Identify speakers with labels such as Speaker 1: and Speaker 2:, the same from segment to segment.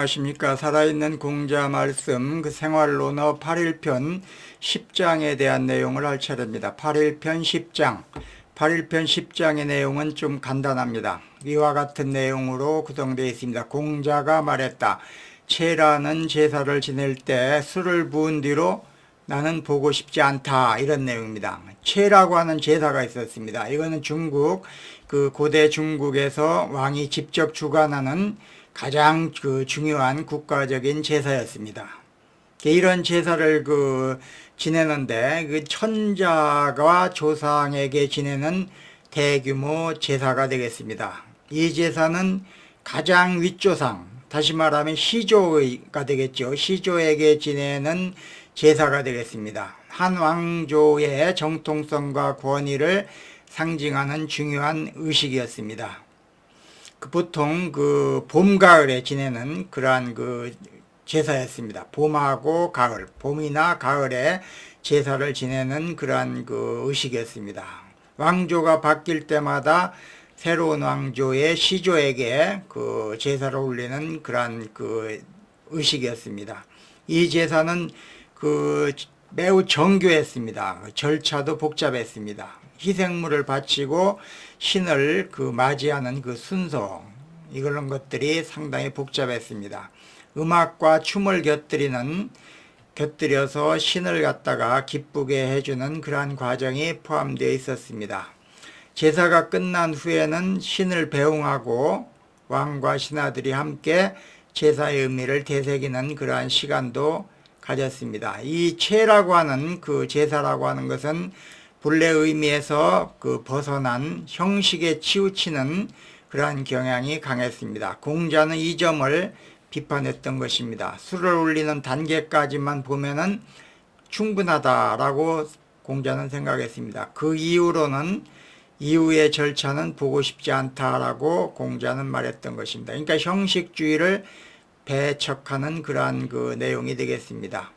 Speaker 1: 안녕하십니까. 살아있는 공자 말씀 그 생활론어 8일편 10장에 대한 내용을 할 차례입니다. 8일편 10장. 8일편 10장의 내용은 좀 간단합니다. 위와 같은 내용으로 구성되어 있습니다. 공자가 말했다. 체라는 제사를 지낼 때 술을 부은 뒤로 나는 보고 싶지 않다. 이런 내용입니다. 체라고 하는 제사가 있었습니다. 이거는 중국, 고대 중국에서 왕이 직접 주관하는 가장 중요한 국가적인 제사였습니다. 이런 제사를 지내는데 천자가 조상에게 지내는 대규모 제사가 되겠습니다. 이 제사는 가장 윗조상, 다시 말하면 시조가 되겠죠. 시조에게 지내는 제사가 되겠습니다. 한 왕조의 정통성과 권위를 상징하는 중요한 의식이었습니다. 보통 봄, 가을에 지내는 그러한 제사였습니다. 봄하고 가을, 봄이나 가을에 제사를 지내는 그러한 의식이었습니다. 왕조가 바뀔 때마다 새로운 왕조의 시조에게 제사를 올리는 그러한 의식이었습니다. 이 제사는 매우 정교했습니다. 절차도 복잡했습니다. 희생물을 바치고 신을 맞이하는 순서, 이런 것들이 상당히 복잡했습니다. 음악과 춤을 곁들여서 신을 갖다가 기쁘게 해주는 그러한 과정이 포함되어 있었습니다. 제사가 끝난 후에는 신을 배웅하고 왕과 신하들이 함께 제사의 의미를 되새기는 그러한 시간도 가졌습니다. 이 체라고 하는 제사라고 하는 것은 본래 의미에서 벗어난 형식에 치우치는 그러한 경향이 강했습니다. 공자는 이 점을 비판했던 것입니다. 술을 올리는 단계까지만 보면은 충분하다라고 공자는 생각했습니다. 그 이후로는 이후의 절차는 보고 싶지 않다라고 공자는 말했던 것입니다. 그러니까 형식주의를 배척하는 그러한 내용이 되겠습니다.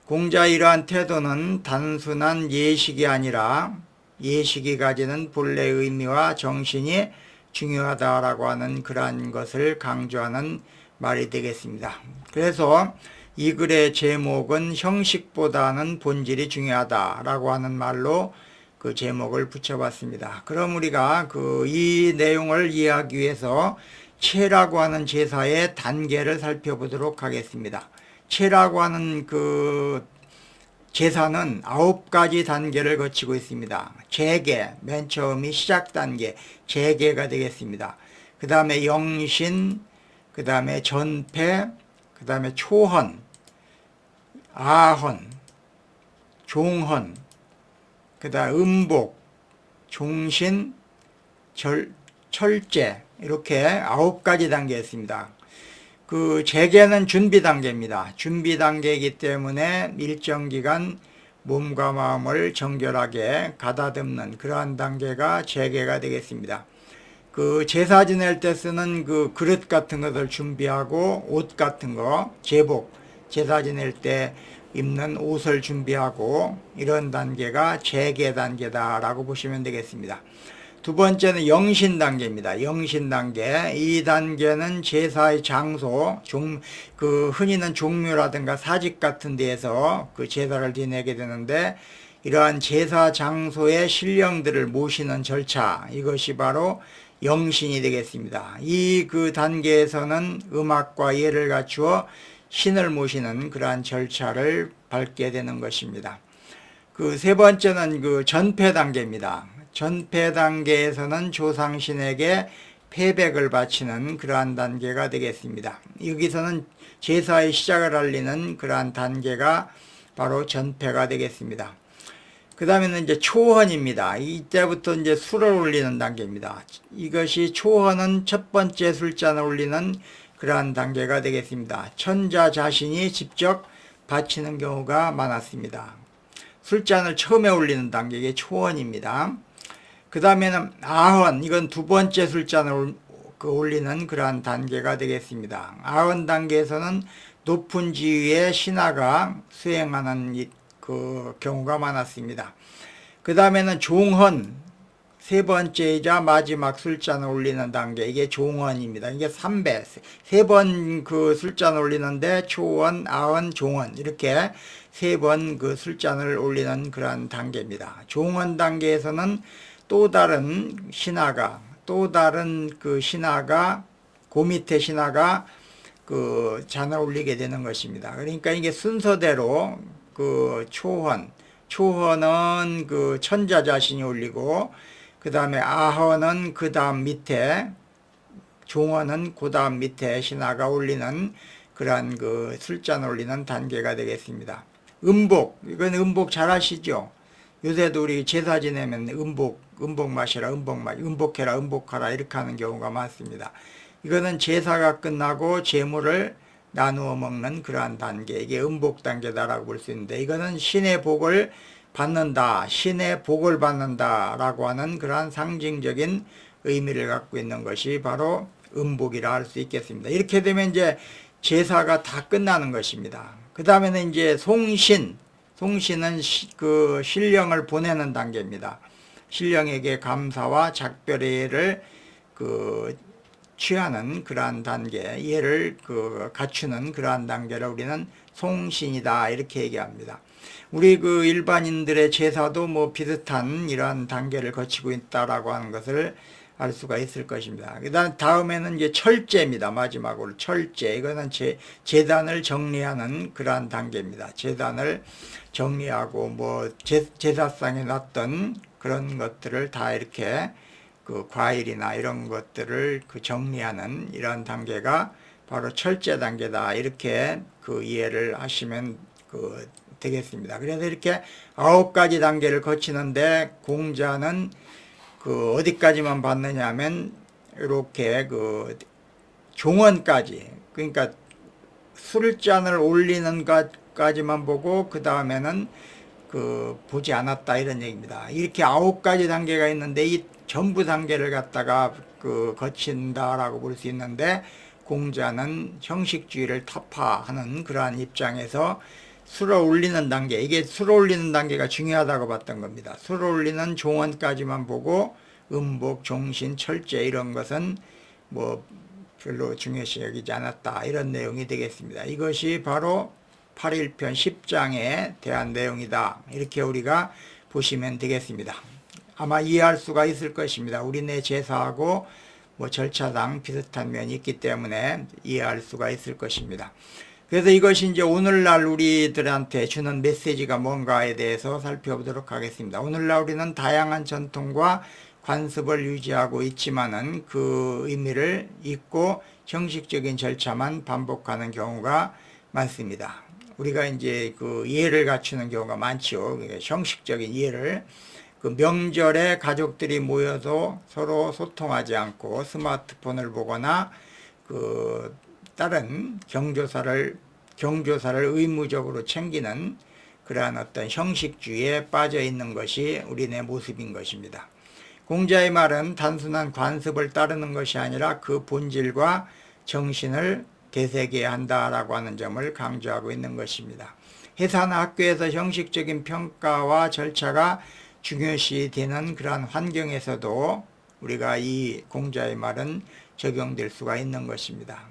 Speaker 1: 공자 이러한 태도는 단순한 예식이 아니라 예식이 가지는 본래 의미와 정신이 중요하다라고 하는 그러한 것을 강조하는 말이 되겠습니다. 그래서 이 글의 제목은 형식보다는 본질이 중요하다라고 하는 말로 제목을 붙여봤습니다. 그럼 우리가 이 내용을 이해하기 위해서 체라고 하는 제사의 단계를 살펴보도록 하겠습니다. 체라고 하는 제사는 9가지 단계를 거치고 있습니다. 재계, 맨 처음이 시작 단계, 재계가 되겠습니다. 그 다음에 영신, 그 다음에 전패, 그 다음에 초헌, 아헌, 종헌, 그 다음 음복, 종신, 철제, 이렇게 9가지 단계였습니다. 재계는 준비 단계입니다. 준비 단계이기 때문에 일정 기간 몸과 마음을 정결하게 가다듬는 그러한 단계가 재계가 되겠습니다. 제사 지낼 때 쓰는 그릇 같은 것을 준비하고 옷 같은 거, 제복, 제사 지낼 때 입는 옷을 준비하고 이런 단계가 재계 단계다라고 보시면 되겠습니다. 두 번째는 영신 단계입니다. 영신 단계. 이 단계는 제사의 장소, 흔히는 종묘라든가 사직 같은 데에서 제사를 지내게 되는데, 이러한 제사 장소의 신령들을 모시는 절차, 이것이 바로 영신이 되겠습니다. 이 단계에서는 음악과 예를 갖추어 신을 모시는 그러한 절차를 밟게 되는 것입니다. 세 번째는 전패 단계입니다. 전패 단계에서는 조상신에게 패백을 바치는 그러한 단계가 되겠습니다. 여기서는 제사의 시작을 알리는 그러한 단계가 바로 전패가 되겠습니다. 그 다음에는 이제 초헌입니다. 이때부터 이제 술을 올리는 단계입니다. 이것이 초헌은 첫 번째 술잔을 올리는 그러한 단계가 되겠습니다. 천자 자신이 직접 바치는 경우가 많았습니다. 술잔을 처음에 올리는 단계가 초헌입니다. 그 다음에는 아헌, 이건 두 번째 술잔을 올리는 그러한 단계가 되겠습니다. 아헌 단계에서는 높은 지위의 신하가 수행하는 경우가 많았습니다. 그 다음에는 종헌, 세 번째이자 마지막 술잔을 올리는 단계, 이게 종언입니다. 이게 3배, 세 번 그 술잔을 올리는데 초원, 아언, 종언 이렇게 세 번 그 술잔을 올리는 그러한 단계입니다. 종언 단계에서는 또 다른 신하가 그 밑에 신하가 그 잔을 올리게 되는 것입니다. 그러니까 이게 순서대로 그 초헌은 그 천자 자신이 올리고, 그 다음에 아헌은 그 다음 밑에, 종헌은 그 다음 밑에 신하가 올리는 그러한 그 술잔 올리는 단계가 되겠습니다. 이건 음복 잘 아시죠? 요새도 우리 제사 지내면 음복 마시라, 음복해라, 음복하라 이렇게 하는 경우가 많습니다. 이거는 제사가 끝나고 제물을 나누어 먹는 그러한 단계, 이게 음복 단계다라고 볼 수 있는데, 이거는 신의 복을 받는다, 신의 복을 받는다라고 하는 그러한 상징적인 의미를 갖고 있는 것이 바로 음복이라 할 수 있겠습니다. 이렇게 되면 이제 제사가 다 끝나는 것입니다. 그 다음에는 이제 송신은 그 신령을 보내는 단계입니다. 신령에게 감사와 작별회를 그 취하는 그러한 단계, 얘를 그 갖추는 그러한 단계를 우리는 송신이다 이렇게 얘기합니다. 우리 그 일반인들의 제사도 뭐 비슷한 이러한 단계를 거치고 있다라고 하는 것을 알 수가 있을 것입니다. 그다음 다음에는 이제 철제입니다. 마지막으로 철제. 이거는 제단을 정리하는 그러한 단계입니다. 제단을 정리하고 뭐 제사상에 놨던 그런 것들을 다 이렇게 그 과일이나 이런 것들을 그 정리하는 이런 단계가 바로 철제 단계다 이렇게 그 이해를 하시면 그 되겠습니다. 그래서 이렇게 9가지 단계를 거치는데 공자는 그 어디까지만 봤느냐 하면 이렇게 그 종언까지, 그러니까 술잔을 올리는 것까지만 보고 그 다음에는 그 보지 않았다 이런 얘기입니다. 이렇게 9가지 단계가 있는데 이 전부 단계를 갖다가 그 거친다라고 볼 수 있는데, 공자는 형식주의를 타파하는 그러한 입장에서 술을 올리는 단계, 이게 술을 올리는 단계가 중요하다고 봤던 겁니다. 술을 올리는 종언까지만 보고 음복, 종신, 철제 이런 것은 뭐 별로 중요시 여기지 않았다 이런 내용이 되겠습니다. 이것이 바로 8.1편 10장에 대한 내용이다 이렇게 우리가 보시면 되겠습니다. 아마 이해할 수가 있을 것입니다. 우리네 제사하고 뭐 절차상 비슷한 면이 있기 때문에 이해할 수가 있을 것입니다. 그래서 이것이 이제 오늘날 우리들한테 주는 메시지가 뭔가에 대해서 살펴보도록 하겠습니다. 오늘날 우리는 다양한 전통과 관습을 유지하고 있지만은 그 의미를 잊고 형식적인 절차만 반복하는 경우가 많습니다. 우리가 이제 그 이해를 갖추는 경우가 많죠. 형식적인 이해를. 그 명절에 가족들이 모여서 서로 소통하지 않고 스마트폰을 보거나 그 다른 경조사를 의무적으로 챙기는 그러한 어떤 형식주의에 빠져 있는 것이 우리네 모습인 것입니다. 공자의 말은 단순한 관습을 따르는 것이 아니라 그 본질과 정신을 되새겨야 한다라고 하는 점을 강조하고 있는 것입니다. 회사나 학교에서 형식적인 평가와 절차가 중요시 되는 그러한 환경에서도 우리가 이 공자의 말은 적용될 수가 있는 것입니다.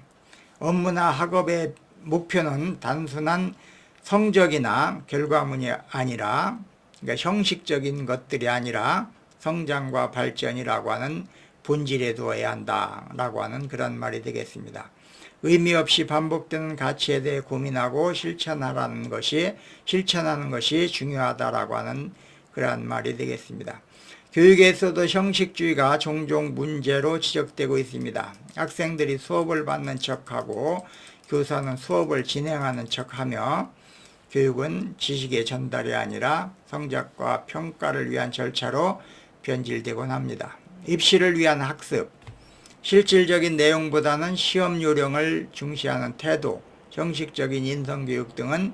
Speaker 1: 업무나 학업의 목표는 단순한 성적이나 결과물이 아니라, 그러니까 형식적인 것들이 아니라 성장과 발전이라고 하는 본질에 두어야 한다라고 하는 그런 말이 되겠습니다. 의미 없이 반복되는 가치에 대해 고민하고 실천하는 것이 중요하다라고 하는 그러한 말이 되겠습니다. 교육에서도 형식주의가 종종 문제로 지적되고 있습니다. 학생들이 수업을 받는 척하고 교사는 수업을 진행하는 척하며, 교육은 지식의 전달이 아니라 성적과 평가를 위한 절차로 변질되곤 합니다. 입시를 위한 학습, 실질적인 내용보다는 시험 요령을 중시하는 태도, 형식적인 인성교육 등은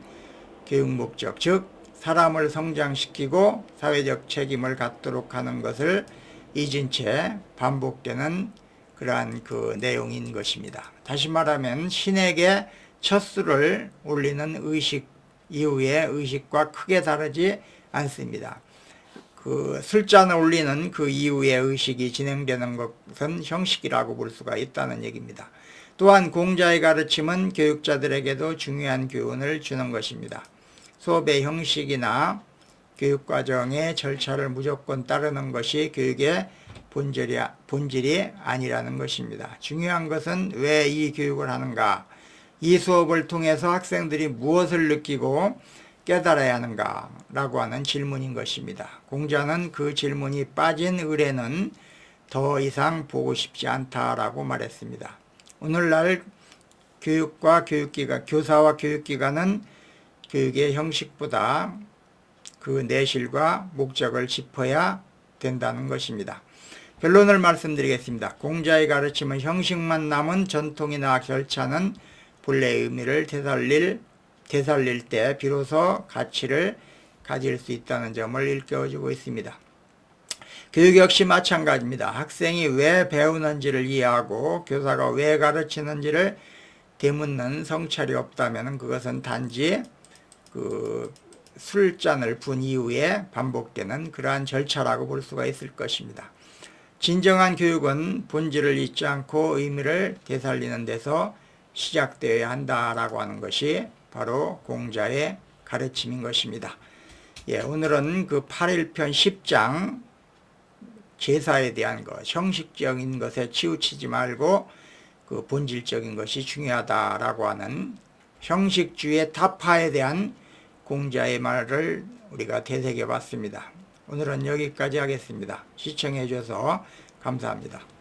Speaker 1: 교육 목적, 즉 사람을 성장시키고 사회적 책임을 갖도록 하는 것을 잊은 채 반복되는 그러한 그 내용인 것입니다. 다시 말하면 신에게 첫 술을 올리는 의식 이후의 의식과 크게 다르지 않습니다. 그 술잔을 올리는 그 이후에 의식이 진행되는 것은 형식이라고 볼 수가 있다는 얘기입니다. 또한 공자의 가르침은 교육자들에게도 중요한 교훈을 주는 것입니다. 수업의 형식이나 교육과정의 절차를 무조건 따르는 것이 교육의 본질이 아니라는 것입니다. 중요한 것은 왜 이 교육을 하는가, 이 수업을 통해서 학생들이 무엇을 느끼고 깨달아야 하는가 라고 하는 질문인 것입니다. 공자는 그 질문이 빠진 을에는 더 이상 보고 싶지 않다라고 말했습니다. 오늘날 교사와 교육기관은 교육의 형식보다 그 내실과 목적을 짚어야 된다는 것입니다. 결론을 말씀드리겠습니다. 공자의 가르침은 형식만 남은 전통이나 절차는 본래의 의미를 되살릴 때 비로소 가치를 가질 수 있다는 점을 일깨워주고 있습니다. 교육 역시 마찬가지입니다. 학생이 왜 배우는지를 이해하고 교사가 왜 가르치는지를 되묻는 성찰이 없다면 그것은 단지 그 술잔을 분 이후에 반복되는 그러한 절차라고 볼 수가 있을 것입니다. 진정한 교육은 본질을 잊지 않고 의미를 되살리는 데서 시작되어야 한다라고 하는 것이 바로 공자의 가르침인 것입니다. 예, 오늘은 그 8일편 10장 제사에 대한 것, 형식적인 것에 치우치지 말고 그 본질적인 것이 중요하다라고 하는 형식주의 타파에 대한 공자의 말을 우리가 되새겨 봤습니다. 오늘은 여기까지 하겠습니다. 시청해 주셔서 감사합니다.